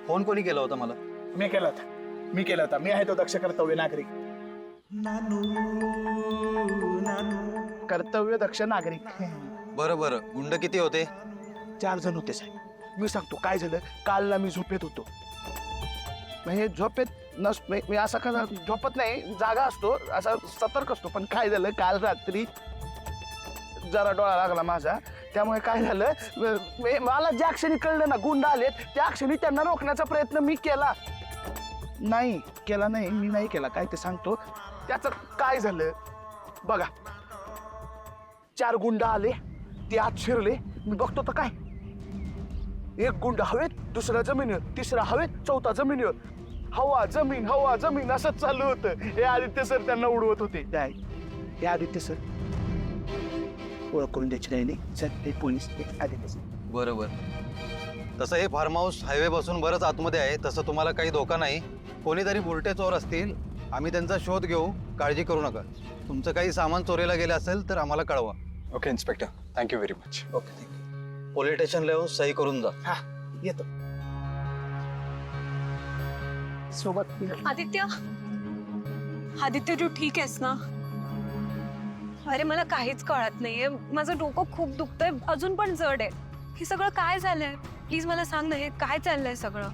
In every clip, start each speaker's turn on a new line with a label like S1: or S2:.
S1: Phone कोणी केला होता मला?
S2: मी केला होता मी आहे तो दक्ष कर्तव्य नागरिक. कर्तव्य दक्ष नागरिक.
S1: बरं बरं, गुंड किती होते?
S2: 4 जण होते साहेब. मी सांगतो काय झालं. काल ना मी झोपेत होतो. म्हणजे झोपेत मी असा का झोपत नाही, जागा असतो, असा सतर्क असतो. पण काय झालं काल रात्री जरा डोळा लागला माझा. त्यामुळे काय झालं, मला ज्या क्षणी कळलं ना गुंड आलेत त्या क्षणी त्यांना रोखण्याचा प्रयत्न मी केला नाही. मी नाही केला. काय ते सांगतो. त्याचं काय झालं बघा. 4 गुंड आले, ते आत शिरले. मी बघतो तर काय, एक गुंड हवेत, दुसरा जमिनीवर, तिसरा हवेत, चौथा जमिनीवर. हवा जमीन असंच चालू होतं. हे आदित्य सर त्यांना उडवत होते. हे आदित्य सर ओळख करून द्यायची नाही. सर ते पोलीस आदित्य सर.
S1: बरोबर. तसं हे फार्म हाऊस हायवे पासून बरंच आतमध्ये आहे. तसं तुम्हाला काही धोका नाही. कोणीतरी बुरटे चोर असतील, आम्ही त्यांचा शोध घेऊ, काळजी करू नका. तुमचं काही सामान चोरीला गेलं असेल तर आम्हाला कळवा.
S3: Okay inspector, thank you very much.
S1: Okay, thank you. Police स्टेशनला येऊन सही करून जा.
S2: हा येतो सोबत.
S4: आदित्य तू ठीक आहेस ना? अरे मला काहीच कळत नाहीये. माझं डोकं खूप दुखतंय, अजून पण जड आहे. हे सगळं काय झालंय? प्लीज मला सांग ना, हे काय चाललंय सगळं?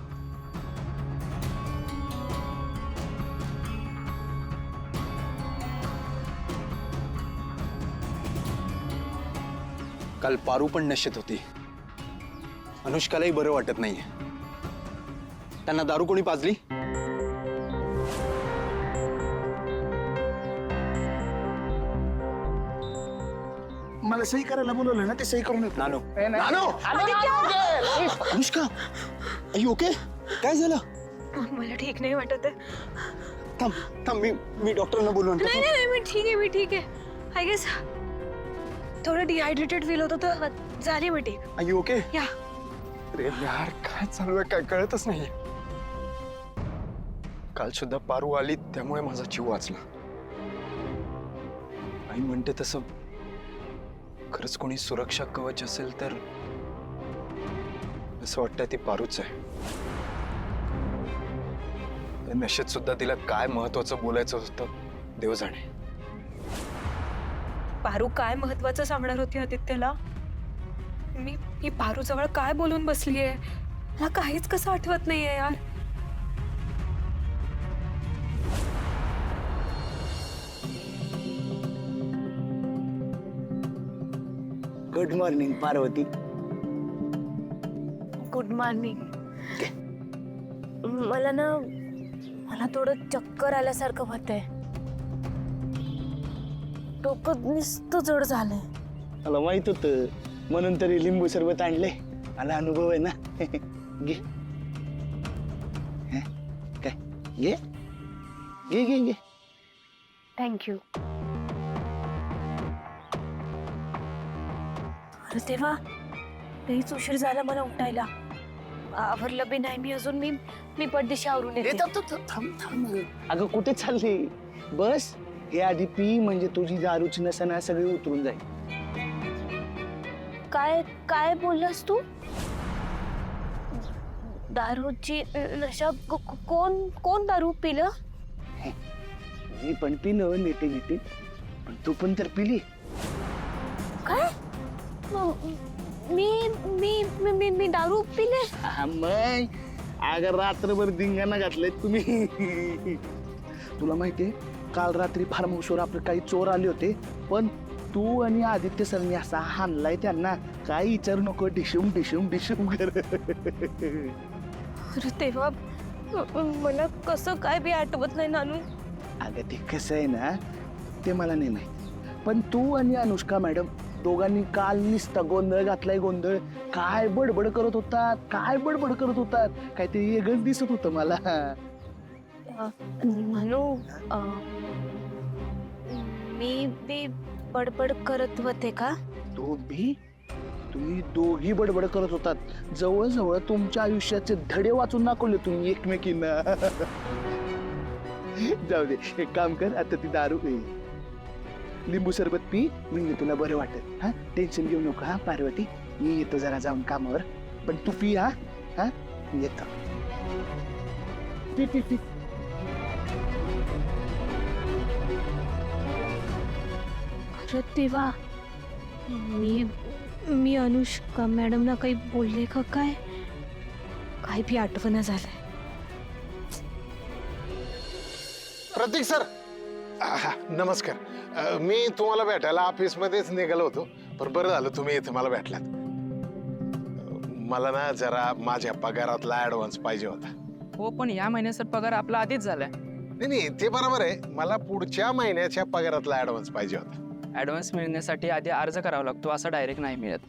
S3: काल पारू पण नशेत होती. अनुष्कालाही बरं वाटत नाहीये. त्यांना दारू कोणी पाजली?
S2: मला सही करायला बोलवलं ना, ते सही करून येतो.
S3: नानो.
S2: नानो.
S3: अनुष्का, आई ओके? काय झालं?
S4: मला ठीक नाही वाटत आहे.
S3: थांब मी डॉक्टरांना बोलवून आणतो.
S4: नाही मी ठीक आहे. आय गेस थोडं डिहायड्रेटेड फील होतं तर झाली मी ठीक.
S3: आई ओके?
S4: या.
S3: अरे यार काय चालू आहे, काय कळतच नाहीये. काल सुद्धा पारू आली त्यामुळे माझा जीव वाचला. आई म्हणते तसं खरंच कोणी सुरक्षा कवच असेल तर असं वाटतं ती पारूच आहे. त्या नशेत सुद्धा तिला काय महत्वाचं बोलायचं होतं देव जाणे.
S4: पारू काय महत्वाचं सांगणार होती आदित्यला? मी पारू जवळ काय बोलून बसलीये? मला काहीच कसं आठवत नाहीये यार.
S2: Good morning Parvati.
S4: Good morning. मला थोडं चक्कर आल्यासारखं होतंय. डोकं नुसतं जड झालंय.
S2: मला माहित होतं, म्हणून तरी लिंबू सरबत आणले. मला अनुभव आहे ना. घे काय घे घे घे घे.
S4: थँक्यू. अरे तेव्हा लईच उशीर झाला मला उठायला. आवरलं बी नाही मी अजून. मी पडदेशी आवरून येते.
S2: थांब. अगं कुठे चालली? बस हे आधी पी, म्हणजे तुझी दारूची नसा सगळी उतरून जाईल.
S4: काय बोललास तू? दारूची नशा? कोण दारू पिलं?
S2: मी पण पिलं नेते, पण तू पण तर पिली.
S4: काय? मी दारू पिले?
S2: मग अगं रात्रभर धिंगाणा घातलाय तुम्ही. तुला माहितीये काल रात्री फार्म हाऊसवर आपले काही चोर आले होते, पण तू आणि आदित्य सरनी असा हाणलाय त्यांना, काही विचारू नको. डिशूम कर.
S4: अरे तेव्हा मला कसं काय बी आठवत नाही नानू.
S2: अगं ते कसं आहे ना, ते मला नाही माहित, पण तू आणि अनुष्का मॅडम दोघांनी काल निस्ता गोंधळ घातलाय. गोंधळ काय बडबड करत होतात, काहीतरी वेगळंच दिसत होतं मला.
S4: म्हणू मी बडबड करत होते का?
S2: तुम्ही दोघी बडबड करत होतात. जवळजवळ तुमच्या आयुष्याचे धडे वाचून दाखवले तुम्ही एकमेकींना. जाऊ दे, एक काम कर, आता ती दारू लिंबू सरबत पी, म्हणजे तुला बरं वाटेल. हा टेन्शन घेऊ नको. हा पार्वती, मी येतो जरा जाऊन कामावर, पण तू पी. हा येतो.
S4: अरे देवा, मी अनुष्का मॅडमला काही बोलले का काय? काय बी आठवण झालंय.
S5: प्रतीक सर, नमस्कार. मी तुम्हाला भेटायला ऑफिसमध्येच निघालो होतो, पण बरं झालं तुम्ही इथे मला भेटलात. मला ना जरा माझ्या पगारातला ऍडव्हान्स पाहिजे होता.
S6: हो, पण या महिन्याचा पगार आपला आधीच झालाय.
S5: नाही, ते बरोबर आहे. मला पुढच्या महिन्याच्या पगारातला ऍडव्हान्स पाहिजे होता.
S6: ॲडव्हान्स मिळण्यासाठी आधी अर्ज करावा लागतो, असं डायरेक्ट नाही मिळत.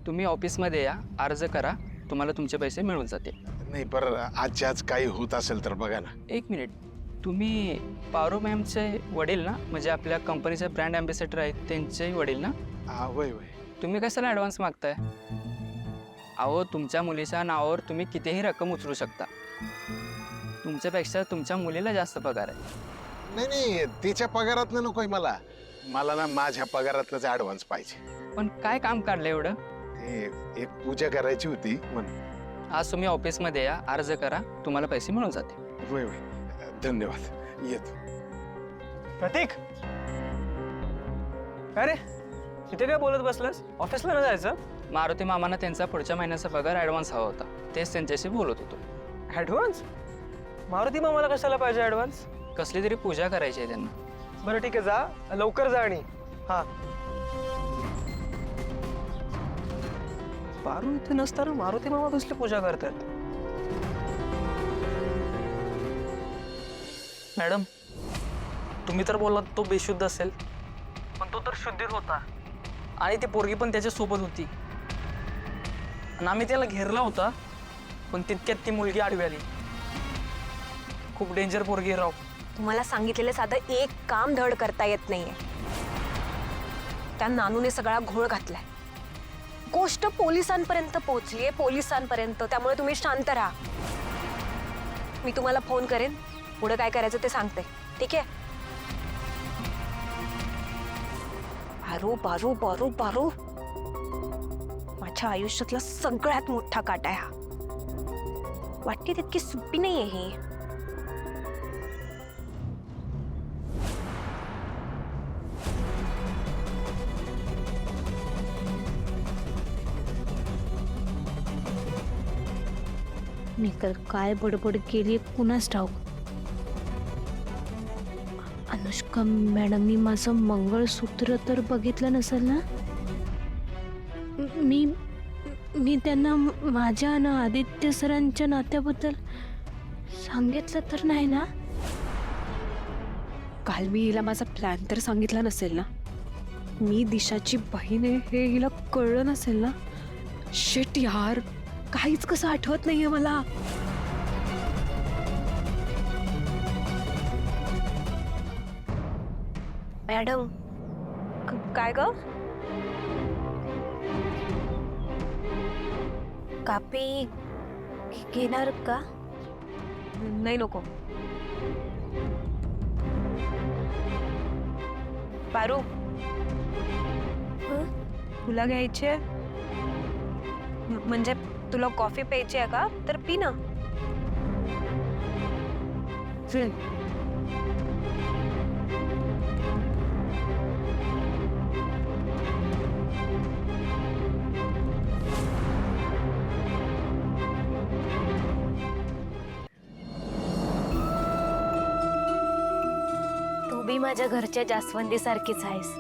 S6: तुम्ही ऑफिसमध्ये या, अर्ज करा, तुम्हाला तुमचे पैसे मिळून जातील.
S5: नाही, बरं आजच्या आज काही होत असेल तर बघा ना.
S6: एक मिनिट, तुम्ही पारो मॅमचे वडील ना, म्हणजे आपल्या कंपनीचे ब्रँड ॲम्बॅसेडर आहेत त्यांचे वडील ना?
S5: वय वय.
S6: तुम्ही कशाला ॲडव्हान्स मागताय? अहो, तुमच्या मुलीच्या नावावर तुम्ही कितीही रक्कम उचलू शकता. तुमच्यापेक्षा तुमच्या मुलीला जास्त पगार आहे.
S5: नाही, तिच्या पगारातनं नकोय मला. मला ना माझ्या पगारातलंच ऍडव्हान्स पाहिजे.
S6: पण काय काम काढलं एवढं?
S5: ते एक पूजा करायची होती म्हणून.
S6: आज तुम्ही ऑफिसमध्ये या, अर्ज करा, तुम्हाला पैसे मिळून जातील.
S5: वय वय, धन्यवाद. येतो.
S7: प्रतीक, अरे इथे काय बोलत बसलास? ऑफिसला न जायचं?
S6: मारुती मामांना त्यांचा पुढच्या महिन्याचा पगार ॲडव्हान्स हवा होता, तेच त्यांच्याशी बोलत होतो.
S7: ॲडव्हान्स? मारुती मामाला कशाला पाहिजे ॲडव्हान्स?
S6: कसली तरी पूजा करायची आहे त्यांना.
S7: बरं ठीक आहे, जा लवकर जा. आणि हां, पारू इथे नसताना मारुती मामा कसली पूजा करतात? मॅडम, तुम्ही तर बोललात तो बेशुद्ध असेल, पण तो तर शुद्धीत होता. आणि ती पोरगी पण त्याच्या सोबत होती. आणि आम्ही त्याला घेरला होता, पण तितक्यात ती मुलगी आडवी आली. खूप डेंजर पोरगी राव.
S4: तुम्हाला सांगितलेलं साधं एक काम धड करता येत नाहीये. त्या नानूने सगळा घोळ घातलाय. गोष्ट पोलिसांपर्यंत पोहोचलीये, पोलिसांपर्यंत. त्यामुळे तुम्ही शांत राहा. मी तुम्हाला फोन करेन, पुढे काय करायचं ते सांगते, ठीक आहे? बारू बारू बारू बारू, माझ्या आयुष्यातला सगळ्यात मोठा काटा आहे हा. वाटते तितकी सोपी नाहीये ही. मी तर काय बडबड केली कुणाच ठाऊक. अनुष्का मॅडमनी माझं मंगळसूत्र तर बघितलं नसेल ना? मी त्यांना माझ्या आणि आदित्य सरांच्या नात्याबद्दल सांगितलं तर नाही ना? काल मी हिला माझा प्लॅन तर सांगितला नसेल ना? मी दिशाची बहीण आहे हे हिला कळलं नसेल ना? शिट यार, काहीच कसं आठवत नाहीये मला. मॅडम, काय ग? कापी घेणार का? नाही, नको. पारू, तुला घ्यायची आहे? म्हणजे तुला कॉफी प्यायची आहे का? तर पी ना. चल. तू बी माझ्या घरच्या जास्वंदी सारखीच आहेस,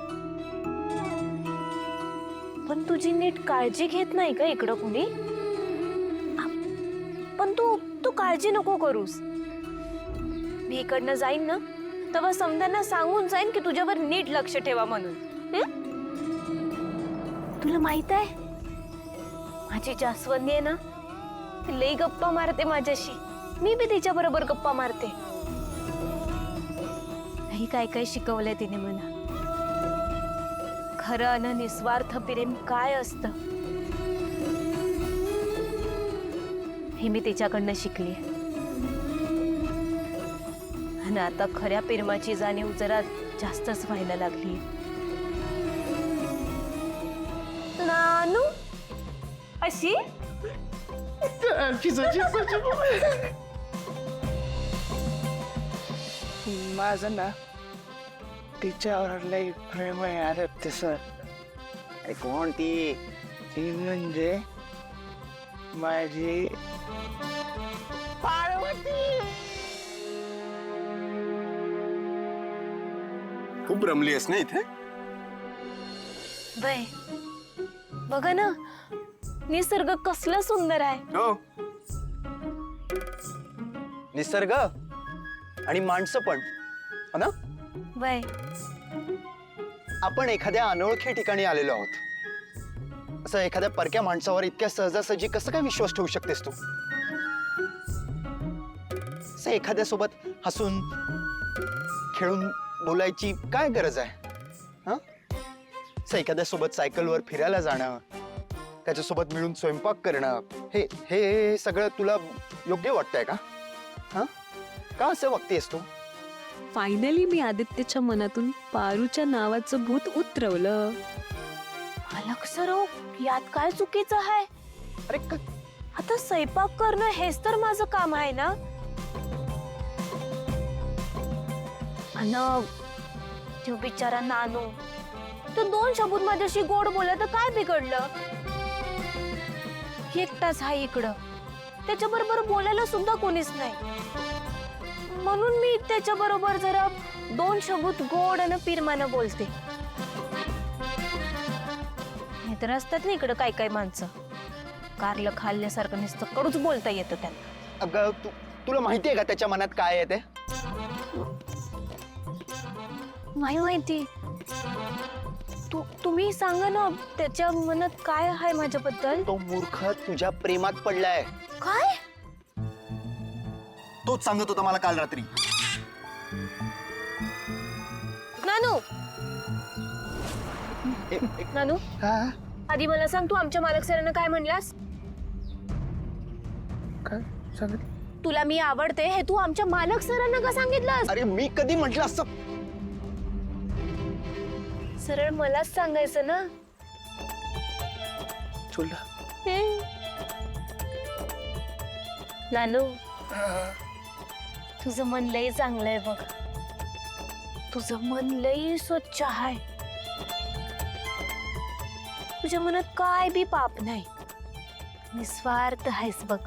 S4: पण तुझी नीट काळजी घेत नाही का इकडं कुणी? पण तू काळजी नको करूस. मी इकडनं जाईन ना, तेव्हा समजांना सांगून जाईन की तुझ्यावर नीट लक्ष ठेवा म्हणून. तुला माहित आहे, माझी जास्वंदी आहे ना, ती लई गप्पा मारते माझ्याशी. मी बी तिच्या बरोबर गप्पा मारते. नाही, काय काय शिकवलंय तिने मला. खरं आणि निस्वार्थ प्रेम काय असतं हे मी तिच्याकडनं शिकली. आणि आता खऱ्या प्रेमाची जाणीव जरा जास्तच व्हायला लागली. नानू, अशी
S2: माझं ना तिच्यावर लई प्रेम आहे अरे तसं.
S3: अरे कोण ती?
S2: ती म्हणजे माझी पार्वती.
S3: खूप रमली आहेस ना इथे?
S4: बाय बघा ना, निसर्ग कसला सुंदर आहे.
S3: हो, निसर्ग आणि माणसं पण, हो ना?
S4: बाय
S3: आपण एखाद्या अनोळखी ठिकाणी आलेलो आहोत. असं एखाद्या परक्या माणसावर इतक्या सहजासहजी कसं काय विश्वास ठेवू शकतेस तू? असं एखाद्यासोबत हसून खेळून बोलायची काय गरज आहे? हा, असं एखाद्यासोबत सायकलवर फिरायला जाणं, त्याच्यासोबत मिळून स्वयंपाक करणं, हे हे सगळं तुला योग्य वाटतंय का? हा, का असं वागतेस तू?
S8: फायनली मी आदित्यच्या मनातून पारूच्या नावाचं भूत उतरवलं.
S4: मालक सर, यात काय चुकीचं आहे?
S3: अरे
S4: आता स्वयंपाक करणं हेच तर माझं काम आहे ना. अन तो बिचारा नानू, तो 2 शब्द माझ्याशी गोड बोलला तर काय बिघडलं? एकटाच आहे इकडं, त्याच्या बरोबर बोलायला सुद्धा कोणीच नाही. म्हणून मी त्याच्या बरोबर जरा 2 शब्द गोड आणि पिरमानं बोलते. हे तर असतात ना इकडं काय काय माणसं, कारलं खाल्ल्यासारखं नुसतं कडूच बोलता येतं त्यांना.
S3: अगं तुला माहितीये का त्याच्या मनात काय आहे ते?
S4: नाही माहिती. तुम्ही सांगा ना, त्याच्या मनात काय आहे माझ्याबद्दल?
S3: तो मूर्ख तुझ्या प्रेमात पडलाय.
S4: काय?
S3: तोच सांगत होता मला काल रात्री.
S4: नानू, नानू,
S2: हा
S4: आधी मला सांग, तू आमच्या मालक सरांना काय म्हणलास?
S2: काय सांगत?
S4: तुला मी आवडते हे तू आमच्या मालक सरांना का सांगितलंस?
S3: अरे मी कधी म्हटलं असं?
S4: सरळ मलाच सांगायचं ना.
S2: चुलला
S4: नानू, तुझं मन लई चांगलं आहे बघ. तुझं मन लई स्वच्छ आहे. तुझ्या मनात काय बी पाप नाही, निस्वार्थ आहेस बघ.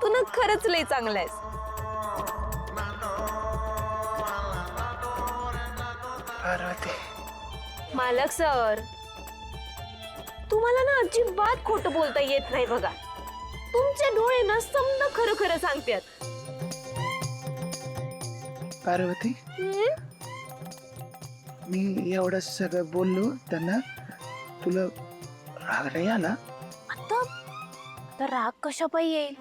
S4: तू ना खरंच लई चांगलं आहेस.
S2: पार्वती,
S4: मालक सर, तुम्हाला ना अजिबात खोटं बोलता येत नाही बघा. तुमचे डोळे ना समजा खरं खरं सांगतात.
S2: पार्वती, मी एवढं सगळं बोललो त्यांना, तुला राग नाही आला?
S4: आता राग कशा पायी येईल?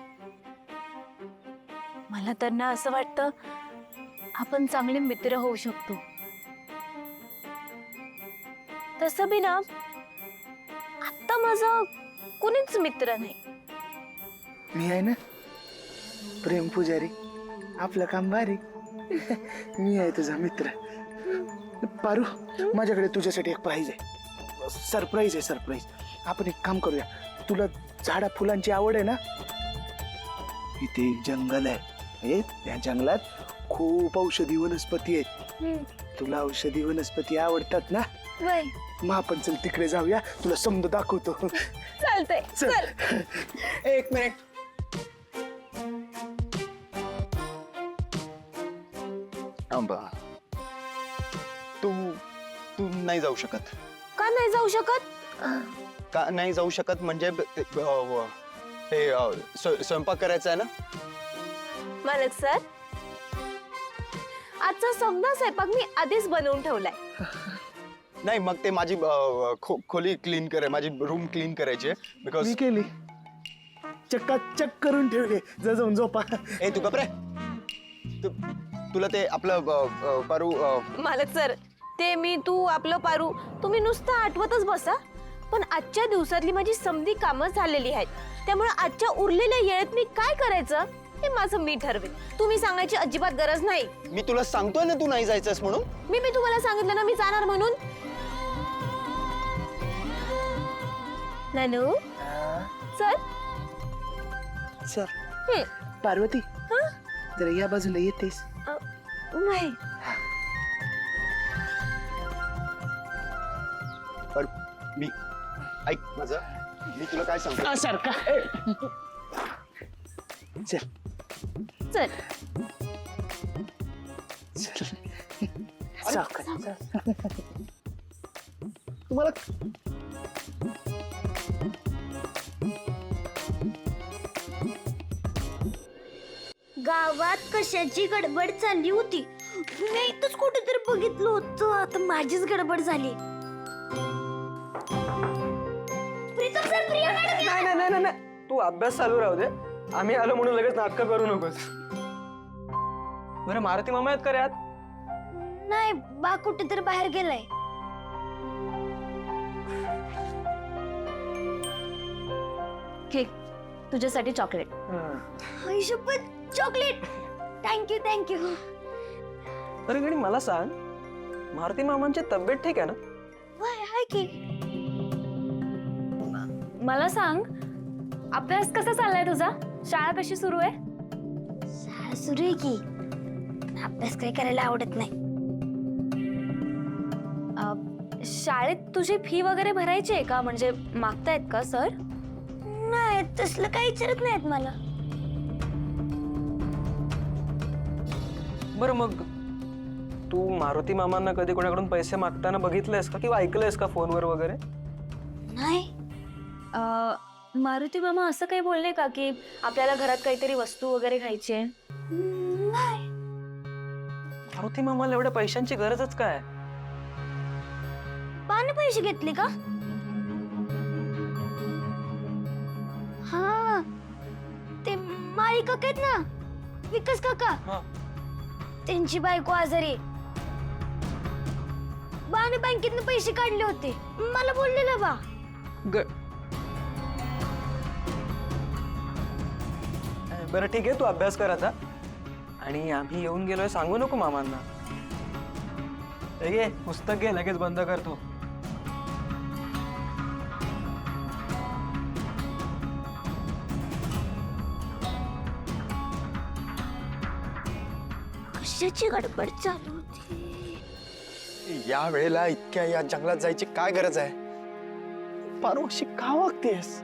S4: मला तर ना असं वाटतं आपण चांगले मित्र होऊ शकतो. तसं बी ना आता माझं कोणीच मित्र नाही.
S2: मी आहे ना प्रेम पुजारी, आपलं काम भारी. मी आहे तुझा मित्र. पारू, माझ्याकडे तुझ्यासाठी एक प्राईज आहे. सरप्राईज आहे, सरप्राईज. आपण एक काम करूया, तुला झाडा फुलांची आवड आहे ना? इथे एक जंगल आहे, त्या जंगलात खूप औषधी वनस्पती आहेत. तुला औषधी वनस्पती आवडतात ना?
S4: वय
S2: मग आपण चल तिकडे जाऊया, तुला समजा दाखवतो.
S4: चालतंय, चल.
S3: एक मिनिट. तू तू नाही जाऊ शकत.
S4: का नाही जाऊ शकत?
S3: का नाही जाऊ शकत म्हणजे हे स्वयंपाक करायचा आहे ना?
S4: मालक सर, आजचा समजा स्वयंपाक मी आधीच बनवून ठेवलाय.
S3: नाही, मग ते माझी खोली क्लीन करे, माझी रूम क्लीन करायची आहे. बिकॉज
S2: मी केली, चक्काचक करून ठेवले. जा जाऊन झोपा.
S3: ए तू कपरे, तुला ते आपलं पारू
S4: मालक सर, ते मी तू आपलं पारू तुम्ही नुसतं आठवतच बसा. पण आजच्या दिवसातली माझी समधी कामं झालेली आहेत, त्यामुळे आजच्या उरलेल्या वेळेत मी काय करायचं हे माझं मी ठरवेन. तुम्ही सांगायची अजिबात गरज नाही.
S3: मी तुला सांगतोय ना तू नाही जायचंस म्हणून.
S4: मी तुम्हाला सांगितलं ना मी जाणार म्हणून. नानू, चल
S2: सर पार्वती जरा या बाजूला येतेस
S4: नाही.
S3: पण मी ऐक माझं, मी तुला काय सांगतो.
S2: सारखा चल
S8: चल
S2: तुम्हाला
S9: गावात कशाची गडबड चालली होती. मी इथंच कुठेतरी बघितलं होतं. आता माझीच गडबड झाली. प्रीतम सर, प्रिया मॅडम या.
S7: नाही नाही नाही नाही, तू अभ्यास चालू राहू दे. आम्ही आलो म्हणून लगेच नाटकं करू नकोस. बरं मारुती मामा आहेत का रे आत?
S9: नाही, बा कुठेतरी बाहेर गेलाय.
S8: तुझ्यासाठी चॉकलेट.
S9: शपथ, चॉकलेट. Thank you thank you.
S7: अरे गडी मला सांग, मारुती मामांची तब्येत ठीक आहे ना?
S9: हाय की.
S8: मला सांग, अभ्यास कसा चाललाय तुझा? शाळा कशी सुरू आहे?
S9: शाळा सुरू आहे की. अभ्यास काही करायला आवडत नाही.
S8: शाळेत तुझी फी वगैरे भरायची आहे का? म्हणजे मागतायत का सर?
S9: नाही, तसलं काही विचारत नाहीत मला.
S7: बरं मग तू मारुती मामांना कधी कोणाकडून पैसे मागताना बघितलेस का किंवा ऐकलंयस का फोनवर वगैरे?
S9: नाही.
S8: मारुती मामा असं काही बोलले का की आपल्याला घरात काहीतरी वस्तू वगैरे घ्यायची आहे?
S9: नाही.
S7: मारुती मामाला एवढ्या पैशांची गरजच काय?
S9: पाने पैसे घेतले का? हा, ते माळी काका आहेत ना, विकास काका.
S7: हा.
S9: त्यांची बायको आजारी. बाने बँकेतनं पैसे काढले होते. मला बोललेला बा.
S7: बरं ठीक आहे, तू अभ्यास कर आता. आणि आम्ही येऊन गेलोय सांगू नको मामांना. हे घे पुस्तक घे, लगेच बंद करतो.
S9: कशाची गडबड चालू होती.
S3: या वेळेला इतक्या या जंगलात जायची काय गरज आहे? पारू अशी का वागतेस?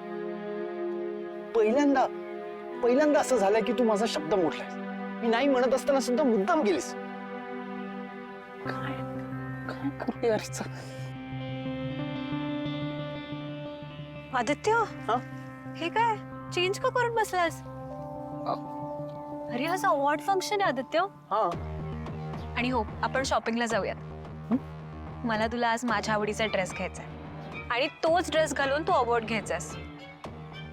S3: पहिल्यांदा असं झालंय की तू माझा शब्द मोडलाय. मी नाही म्हणत असताना सुद्धा मुद्दाम गेलीस. काय करू यार?
S4: आदित्य,
S3: हा?
S4: हे काय चेंज का करून बसलास? अरे आज अवॉर्ड फंक्शन आहे आदित्य.
S3: हा,
S4: आणि हो, आपण शॉपिंगला जाऊयात. मला तुला आज माझ्या आवडीचा ड्रेस घ्यायचा आहे आणि तोच ड्रेस घालून तू अवॉर्ड घ्यायचास.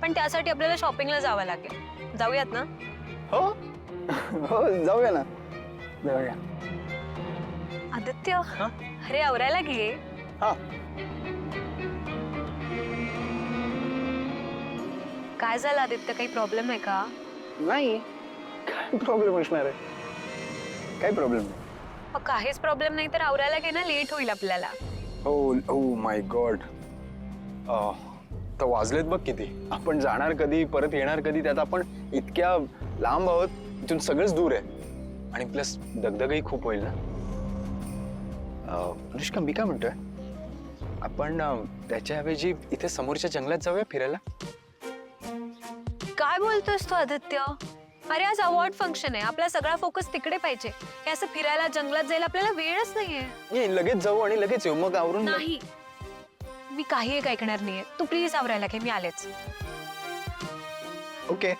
S4: पण त्यासाठी आपल्याला शॉपिंगला जावं लागेल. जाऊयात ना?
S3: हो हो, जाऊया ना, जाऊया.
S4: आदित्य, अरे आवरायला घे.
S3: हा.
S4: काय झालं आदित्य? काही प्रॉब्लेम आहे का?
S3: नाही, काय प्रॉब्लेम असणार आहे? काय प्रॉब्लेम नाही.
S4: काहीच प्रॉब्लेम नाही तर आवरायला घे ना, लेट होईल आपल्याला.
S3: ओ माय गॉड, तर वाजलेत बघ किती. आपण जाणार कधी, परत येणार कधी? त्यात आपण इतक्या लांब आहोत, इथून सगळंच दूर आहे. आणि प्लस दगदगही खूप होईल ना. अनुष्का, मी काय म्हणतोय, आपण त्याच्याऐवजी इथे समोरच्या जंगलात जाऊया फिरायला.
S4: काय बोलतोस तू आदित्य? अरे आज अवॉर्ड फंक्शन आहे, आपला सगळा फोकस तिकडे पाहिजे. हे असं फिरायला जंगलात जायला आपल्याला वेळच नाहीये.
S3: ये, लगेच जाऊ आणि लगेच येऊ, मग आवरून.
S4: नाही, मी काही एक ऐकणार नाहीये. तू प्लीज आवरायला घे, मी आलेच.
S3: ओके.